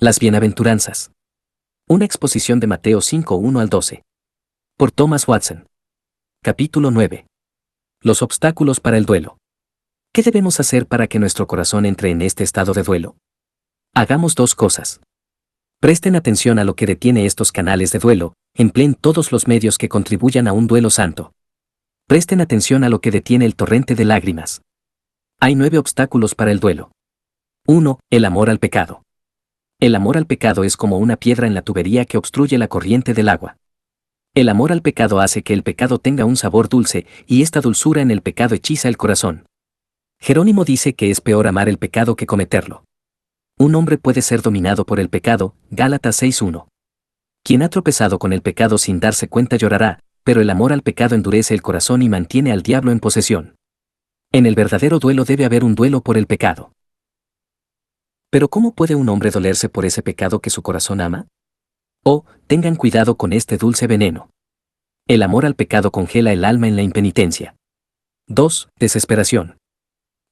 Las bienaventuranzas. Una exposición de Mateo 5, 1 al 12. Por Thomas Watson. Capítulo 9. Los obstáculos para el duelo. ¿Qué debemos hacer para que nuestro corazón entre en este estado de duelo? Hagamos dos cosas. Presten atención a lo que detiene estos canales de duelo, empleen todos los medios que contribuyan a un duelo santo. Presten atención a lo que detiene el torrente de lágrimas. Hay 9 obstáculos para el duelo. 1. El amor al pecado. El amor al pecado es como una piedra en la tubería que obstruye la corriente del agua. El amor al pecado hace que el pecado tenga un sabor dulce, y esta dulzura en el pecado hechiza el corazón. Jerónimo dice que es peor amar el pecado que cometerlo. Un hombre puede ser dominado por el pecado, Gálatas 6:1. Quien ha tropezado con el pecado sin darse cuenta llorará, pero el amor al pecado endurece el corazón y mantiene al diablo en posesión. En el verdadero duelo debe haber un duelo por el pecado. Pero ¿cómo puede un hombre dolerse por ese pecado que su corazón ama? Oh, tengan cuidado con este dulce veneno. El amor al pecado congela el alma en la impenitencia. 2. Desesperación.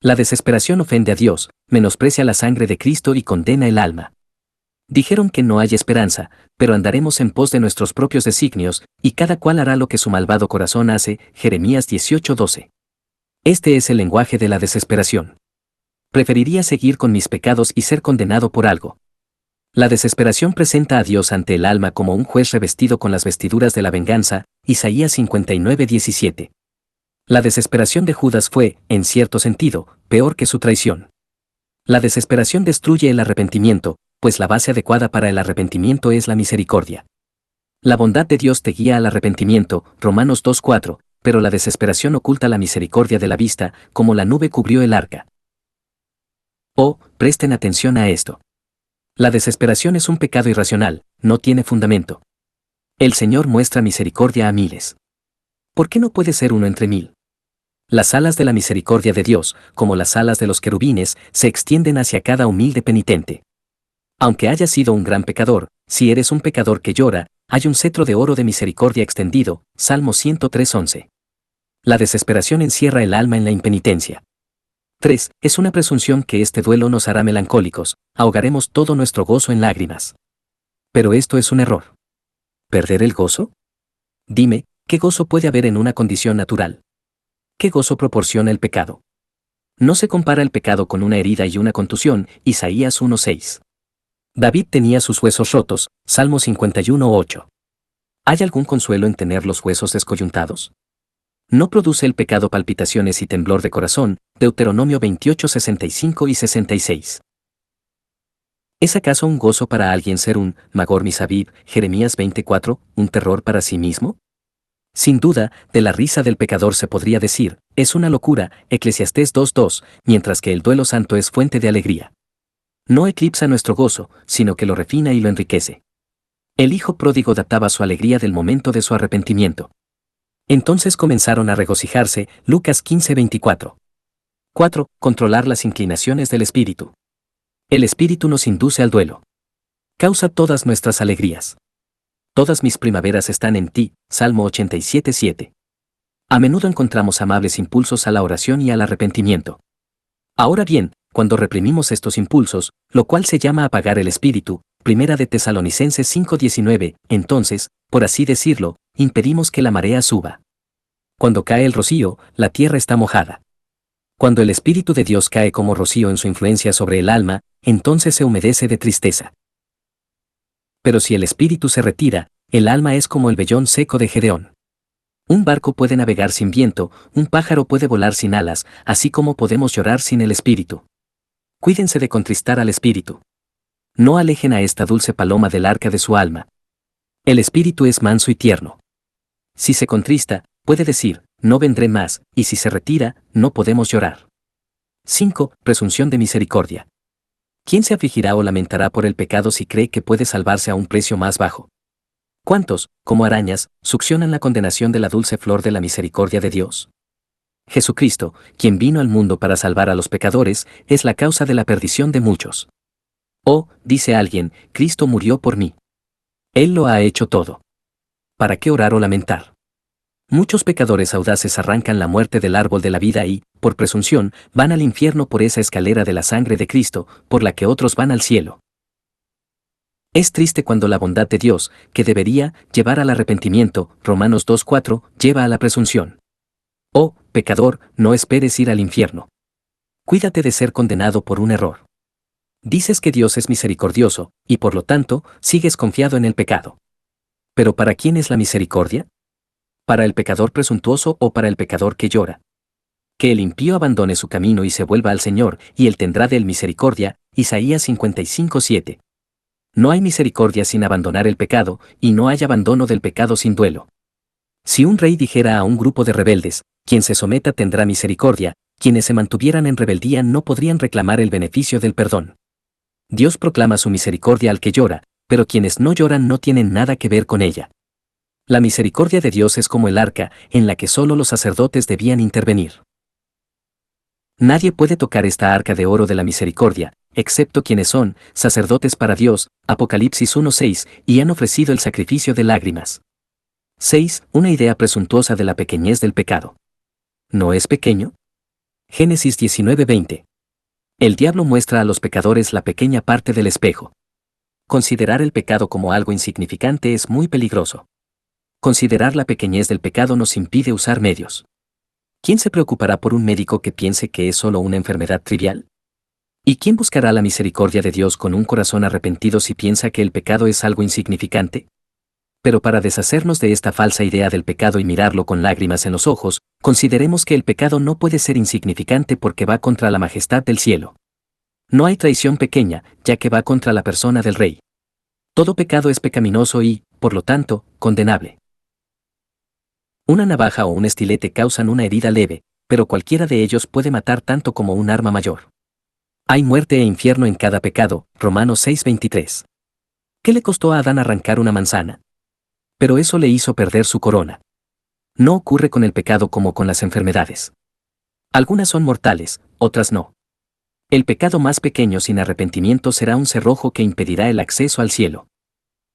La desesperación ofende a Dios, menosprecia la sangre de Cristo y condena el alma. Dijeron que no hay esperanza, pero andaremos en pos de nuestros propios designios, y cada cual hará lo que su malvado corazón hace, Jeremías 18:12. Este es el lenguaje de la desesperación. Preferiría seguir con mis pecados y ser condenado por algo. La desesperación presenta a Dios ante el alma como un juez revestido con las vestiduras de la venganza, Isaías 59:17. La desesperación de Judas fue, en cierto sentido, peor que su traición. La desesperación destruye el arrepentimiento, pues la base adecuada para el arrepentimiento es la misericordia. La bondad de Dios te guía al arrepentimiento, Romanos 2:4, pero la desesperación oculta la misericordia de la vista, como la nube cubrió el arca. Oh, presten atención a esto. La desesperación es un pecado irracional, no tiene fundamento. El Señor muestra misericordia a miles. ¿Por qué no puede ser uno entre 1000? Las alas de la misericordia de Dios, como las alas de los querubines, se extienden hacia cada humilde penitente. Aunque hayas sido un gran pecador, si eres un pecador que llora, hay un cetro de oro de misericordia extendido, Salmo 103:11. La desesperación encierra el alma en la impenitencia. 3. Es una presunción que este duelo nos hará melancólicos, ahogaremos todo nuestro gozo en lágrimas. Pero esto es un error. ¿Perder el gozo? Dime, ¿qué gozo puede haber en una condición natural? ¿Qué gozo proporciona el pecado? No se compara el pecado con una herida y una contusión, Isaías 1:6. David tenía sus huesos rotos, Salmo 51:8. ¿Hay algún consuelo en tener los huesos descoyuntados? No produce el pecado palpitaciones y temblor de corazón, Deuteronomio 28:65 y 66. ¿Es acaso un gozo para alguien ser un Magor Misabib, Jeremías 24, un terror para sí mismo? Sin duda, de la risa del pecador se podría decir, es una locura, Eclesiastés 2:2, mientras que el duelo santo es fuente de alegría. No eclipsa nuestro gozo, sino que lo refina y lo enriquece. El hijo pródigo databa su alegría del momento de su arrepentimiento. Entonces comenzaron a regocijarse, Lucas 15:24. 4. Controlar las inclinaciones del espíritu. El espíritu nos induce al duelo. Causa todas nuestras alegrías. Todas mis primaveras están en ti, Salmo 87:7. A menudo encontramos amables impulsos a la oración y al arrepentimiento. Ahora bien, cuando reprimimos estos impulsos, lo cual se llama apagar el espíritu, Primera de Tesalonicenses 5:19, entonces, por así decirlo, impedimos que la marea suba. Cuando cae el rocío, la tierra está mojada. Cuando el Espíritu de Dios cae como rocío en su influencia sobre el alma, entonces se humedece de tristeza. Pero si el Espíritu se retira, el alma es como el vellón seco de Gedeón. Un barco puede navegar sin viento, un pájaro puede volar sin alas, así como podemos llorar sin el Espíritu. Cuídense de contristar al Espíritu. No alejen a esta dulce paloma del arca de su alma. El Espíritu es manso y tierno. Si se contrista, puede decir, no vendré más, y si se retira, no podemos llorar. 5. Presunción de misericordia. ¿Quién se afligirá o lamentará por el pecado si cree que puede salvarse a un precio más bajo? ¿Cuántos, como arañas, succionan la condenación de la dulce flor de la misericordia de Dios? Jesucristo, quien vino al mundo para salvar a los pecadores, es la causa de la perdición de muchos. Oh, dice alguien, Cristo murió por mí. Él lo ha hecho todo. ¿Para qué orar o lamentar? Muchos pecadores audaces arrancan la muerte del árbol de la vida y, por presunción, van al infierno por esa escalera de la sangre de Cristo, por la que otros van al cielo. Es triste cuando la bondad de Dios, que debería llevar al arrepentimiento, Romanos 2:4, lleva a la presunción. Oh, pecador, no esperes ir al infierno. Cuídate de ser condenado por un error. Dices que Dios es misericordioso, y por lo tanto, sigues confiado en el pecado. ¿Pero para quién es la misericordia? ¿Para el pecador presuntuoso o para el pecador que llora? Que el impío abandone su camino y se vuelva al Señor, y Él tendrá de él misericordia, Isaías 55:7. No hay misericordia sin abandonar el pecado, y no hay abandono del pecado sin duelo. Si un rey dijera a un grupo de rebeldes, quien se someta tendrá misericordia, quienes se mantuvieran en rebeldía no podrían reclamar el beneficio del perdón. Dios proclama su misericordia al que llora, pero quienes no lloran no tienen nada que ver con ella. La misericordia de Dios es como el arca, en la que solo los sacerdotes debían intervenir. Nadie puede tocar esta arca de oro de la misericordia, excepto quienes son sacerdotes para Dios, Apocalipsis 1:6, y han ofrecido el sacrificio de lágrimas. 6. Una idea presuntuosa de la pequeñez del pecado. ¿No es pequeño? Génesis 19:20. El diablo muestra a los pecadores la pequeña parte del espejo. Considerar el pecado como algo insignificante es muy peligroso. Considerar la pequeñez del pecado nos impide usar medios. ¿Quién se preocupará por un médico que piense que es solo una enfermedad trivial? ¿Y quién buscará la misericordia de Dios con un corazón arrepentido si piensa que el pecado es algo insignificante? Pero para deshacernos de esta falsa idea del pecado y mirarlo con lágrimas en los ojos, consideremos que el pecado no puede ser insignificante porque va contra la majestad del cielo. No hay traición pequeña, ya que va contra la persona del Rey. Todo pecado es pecaminoso y, por lo tanto, condenable. Una navaja o un estilete causan una herida leve, pero cualquiera de ellos puede matar tanto como un arma mayor. Hay muerte e infierno en cada pecado, Romanos 6:23. ¿Qué le costó a Adán arrancar una manzana? Pero eso le hizo perder su corona. No ocurre con el pecado como con las enfermedades. Algunas son mortales, otras no. El pecado más pequeño sin arrepentimiento será un cerrojo que impedirá el acceso al cielo.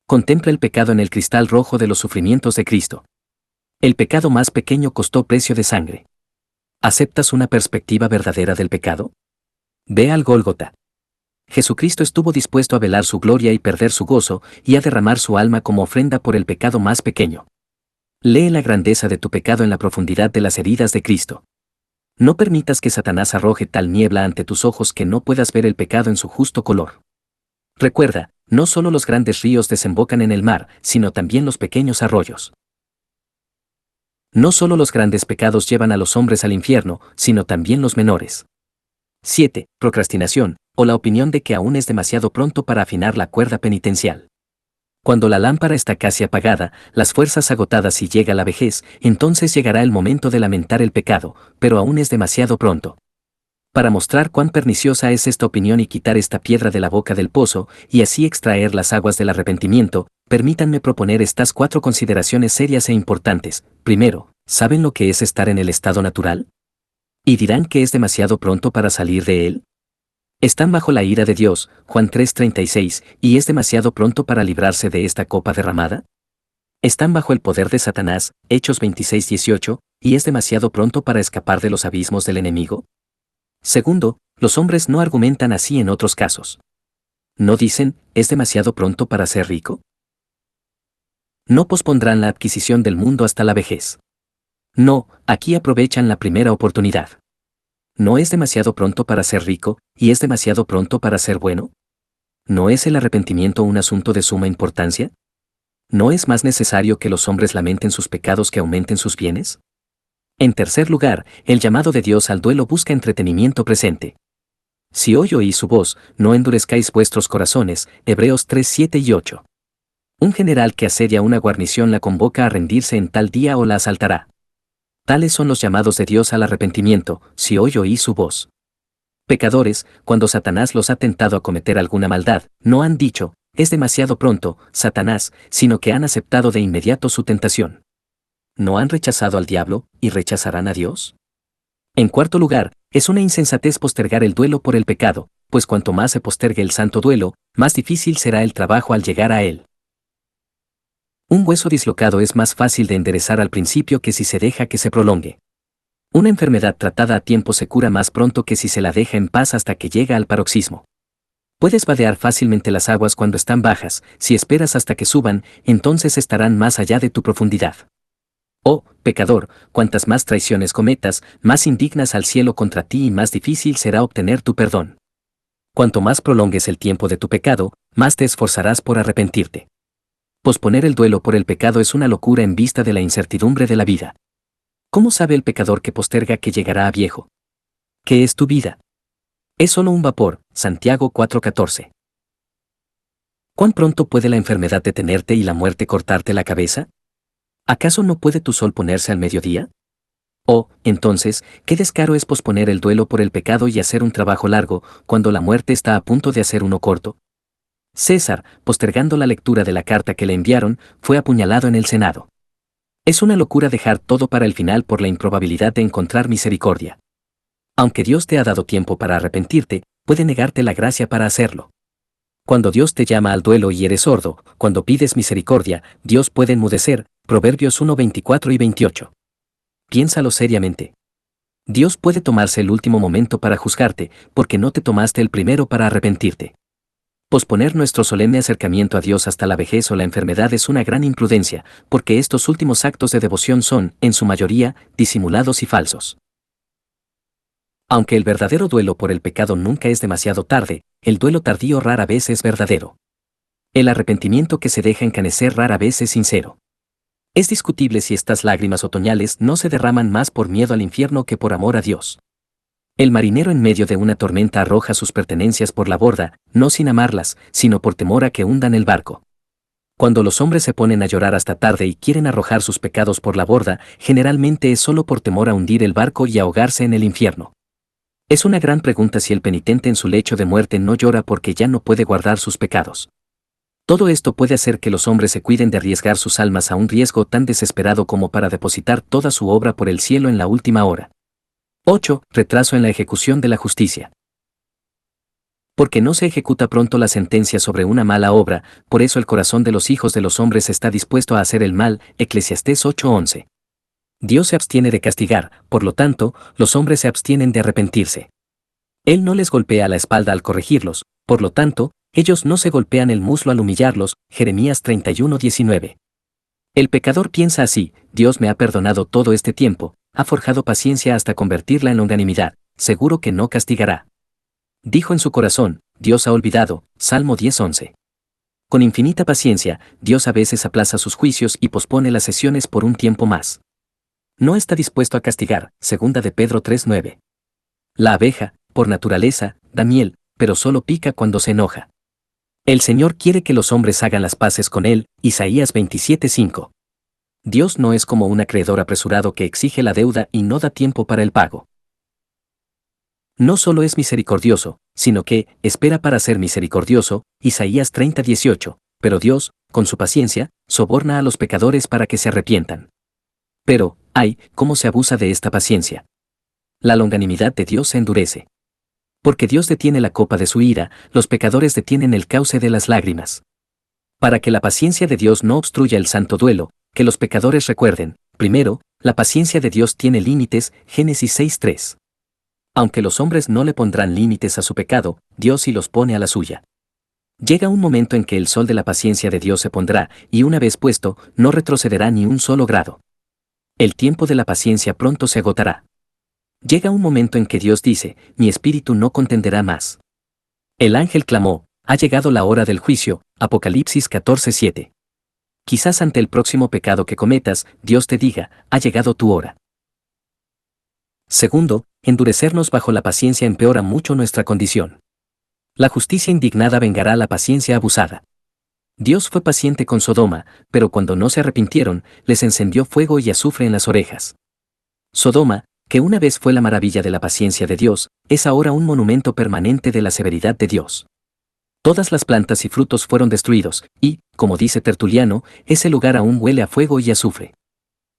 Contempla el pecado en el cristal rojo de los sufrimientos de Cristo. El pecado más pequeño costó precio de sangre. ¿Aceptas una perspectiva verdadera del pecado? Ve al Gólgota. Jesucristo estuvo dispuesto a velar su gloria y perder su gozo, y a derramar su alma como ofrenda por el pecado más pequeño. Lee la grandeza de tu pecado en la profundidad de las heridas de Cristo. No permitas que Satanás arroje tal niebla ante tus ojos que no puedas ver el pecado en su justo color. Recuerda, no solo los grandes ríos desembocan en el mar, sino también los pequeños arroyos. No solo los grandes pecados llevan a los hombres al infierno, sino también los menores. 7. Procrastinación, o la opinión de que aún es demasiado pronto para afinar la cuerda penitencial. Cuando la lámpara está casi apagada, las fuerzas agotadas y llega la vejez, entonces llegará el momento de lamentar el pecado, pero aún es demasiado pronto. Para mostrar cuán perniciosa es esta opinión y quitar esta piedra de la boca del pozo, y así extraer las aguas del arrepentimiento, permítanme proponer estas 4 consideraciones serias e importantes. Primero, ¿saben lo que es estar en el estado natural? ¿Y dirán que es demasiado pronto para salir de él? Están bajo la ira de Dios, Juan 3:36, ¿y es demasiado pronto para librarse de esta copa derramada? Están bajo el poder de Satanás, Hechos 26:18, ¿y es demasiado pronto para escapar de los abismos del enemigo? Segundo, los hombres no argumentan así en otros casos. ¿No dicen, es demasiado pronto para ser rico? No pospondrán la adquisición del mundo hasta la vejez. No, aquí aprovechan la primera oportunidad. ¿No es demasiado pronto para ser rico, y es demasiado pronto para ser bueno? ¿No es el arrepentimiento un asunto de suma importancia? ¿No es más necesario que los hombres lamenten sus pecados que aumenten sus bienes? En tercer lugar, el llamado de Dios al duelo busca entretenimiento presente. Si hoy oís su voz, no endurezcáis vuestros corazones, Hebreos 3:7 y 8. Un general que asedia una guarnición la convoca a rendirse en tal día o la asaltará. Tales son los llamados de Dios al arrepentimiento, si hoy oís su voz. Pecadores, cuando Satanás los ha tentado a cometer alguna maldad, no han dicho, es demasiado pronto, Satanás, sino que han aceptado de inmediato su tentación. ¿No han rechazado al diablo, y rechazarán a Dios? En cuarto lugar, es una insensatez postergar el duelo por el pecado, pues cuanto más se postergue el santo duelo, más difícil será el trabajo al llegar a él. Un hueso dislocado es más fácil de enderezar al principio que si se deja que se prolongue. Una enfermedad tratada a tiempo se cura más pronto que si se la deja en paz hasta que llega al paroxismo. Puedes vadear fácilmente las aguas cuando están bajas, si esperas hasta que suban, entonces estarán más allá de tu profundidad. Oh, pecador, cuantas más traiciones cometas, más indignas al cielo contra ti y más difícil será obtener tu perdón. Cuanto más prolongues el tiempo de tu pecado, más te esforzarás por arrepentirte. Posponer el duelo por el pecado es una locura en vista de la incertidumbre de la vida. ¿Cómo sabe el pecador que posterga que llegará a viejo? ¿Qué es tu vida? Es solo un vapor, Santiago 4:14. ¿Cuán pronto puede la enfermedad detenerte y la muerte cortarte la cabeza? ¿Acaso no puede tu sol ponerse al mediodía? Oh, entonces, qué descaro es posponer el duelo por el pecado y hacer un trabajo largo, cuando la muerte está a punto de hacer uno corto. César, postergando la lectura de la carta que le enviaron, fue apuñalado en el Senado. Es una locura dejar todo para el final por la improbabilidad de encontrar misericordia. Aunque Dios te ha dado tiempo para arrepentirte, puede negarte la gracia para hacerlo. Cuando Dios te llama al duelo y eres sordo, cuando pides misericordia, Dios puede enmudecer, Proverbios 1:24 y 28. Piénsalo seriamente. Dios puede tomarse el último momento para juzgarte, porque no te tomaste el primero para arrepentirte. Posponer nuestro solemne acercamiento a Dios hasta la vejez o la enfermedad es una gran imprudencia, porque estos últimos actos de devoción son, en su mayoría, disimulados y falsos. Aunque el verdadero duelo por el pecado nunca es demasiado tarde, el duelo tardío rara vez es verdadero. El arrepentimiento que se deja encanecer rara vez es sincero. Es discutible si estas lágrimas otoñales no se derraman más por miedo al infierno que por amor a Dios. El marinero en medio de una tormenta arroja sus pertenencias por la borda, no sin amarlas, sino por temor a que hundan el barco. Cuando los hombres se ponen a llorar hasta tarde y quieren arrojar sus pecados por la borda, generalmente es solo por temor a hundir el barco y ahogarse en el infierno. Es una gran pregunta si el penitente en su lecho de muerte no llora porque ya no puede guardar sus pecados. Todo esto puede hacer que los hombres se cuiden de arriesgar sus almas a un riesgo tan desesperado como para depositar toda su obra por el cielo en la última hora. 8. Retraso en la ejecución de la justicia. Porque no se ejecuta pronto la sentencia sobre una mala obra, por eso el corazón de los hijos de los hombres está dispuesto a hacer el mal, Eclesiastés 8:11. Dios se abstiene de castigar, por lo tanto, los hombres se abstienen de arrepentirse. Él no les golpea la espalda al corregirlos, por lo tanto, ellos no se golpean el muslo al humillarlos, Jeremías 31:19. El pecador piensa así: Dios me ha perdonado todo este tiempo, ha forjado paciencia hasta convertirla en longanimidad, seguro que no castigará. Dijo en su corazón: Dios ha olvidado, Salmo 10:11. Con infinita paciencia, Dios a veces aplaza sus juicios y pospone las sesiones por un tiempo más. No está dispuesto a castigar, segunda de Pedro 3:9. La abeja, por naturaleza, da miel, pero solo pica cuando se enoja. El Señor quiere que los hombres hagan las paces con Él, Isaías 27:5. Dios no es como un acreedor apresurado que exige la deuda y no da tiempo para el pago. No solo es misericordioso, sino que espera para ser misericordioso, Isaías 30:18, pero Dios, con su paciencia, soborna a los pecadores para que se arrepientan. Pero, ay, cómo se abusa de esta paciencia. La longanimidad de Dios se endurece. Porque Dios detiene la copa de su ira, los pecadores detienen el cauce de las lágrimas. Para que la paciencia de Dios no obstruya el santo duelo, que los pecadores recuerden, primero, la paciencia de Dios tiene límites, Génesis 6:3. Aunque los hombres no le pondrán límites a su pecado, Dios sí los pone a la suya. Llega un momento en que el sol de la paciencia de Dios se pondrá, y una vez puesto, no retrocederá ni un solo grado. El tiempo de la paciencia pronto se agotará. Llega un momento en que Dios dice: mi espíritu no contenderá más. El ángel clamó: ha llegado la hora del juicio, Apocalipsis 14:7. Quizás ante el próximo pecado que cometas, Dios te diga: ha llegado tu hora. Segundo, endurecernos bajo la paciencia empeora mucho nuestra condición. La justicia indignada vengará la paciencia abusada. Dios fue paciente con Sodoma, pero cuando no se arrepintieron, les encendió fuego y azufre en las orejas. Sodoma, que una vez fue la maravilla de la paciencia de Dios, es ahora un monumento permanente de la severidad de Dios. Todas las plantas y frutos fueron destruidos, y, como dice Tertuliano, ese lugar aún huele a fuego y azufre.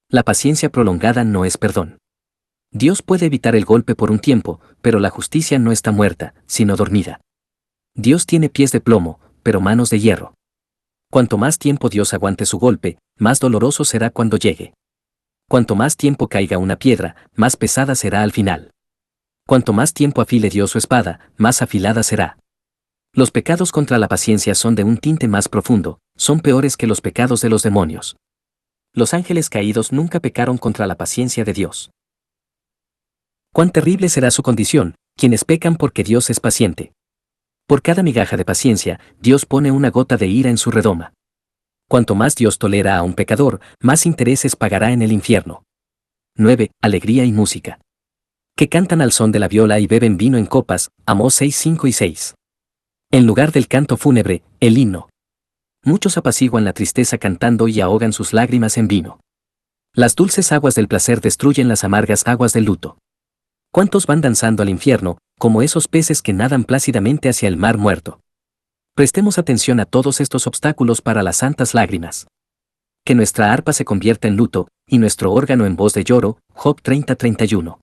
La paciencia prolongada no es perdón. Dios puede evitar el golpe por un tiempo, pero la justicia no está muerta, sino dormida. Dios tiene pies de plomo, pero manos de hierro. Cuanto más tiempo Dios aguante su golpe, más doloroso será cuando llegue. Cuanto más tiempo caiga una piedra, más pesada será al final. Cuanto más tiempo afile Dios su espada, más afilada será. Los pecados contra la paciencia son de un tinte más profundo, son peores que los pecados de los demonios. Los ángeles caídos nunca pecaron contra la paciencia de Dios. Cuán terrible será su condición, quienes pecan porque Dios es paciente. Por cada migaja de paciencia, Dios pone una gota de ira en su redoma. Cuanto más Dios tolera a un pecador, más intereses pagará en el infierno. 9. Alegría y música. Que cantan al son de la viola y beben vino en copas, Amós 6, 5 y 6. En lugar del canto fúnebre, el himno. Muchos apaciguan la tristeza cantando y ahogan sus lágrimas en vino. Las dulces aguas del placer destruyen las amargas aguas del luto. ¿Cuántos van danzando al infierno, como esos peces que nadan plácidamente hacia el mar muerto? Prestemos atención a todos estos obstáculos para las santas lágrimas. Que nuestra arpa se convierta en luto, y nuestro órgano en voz de lloro, Job 30:31.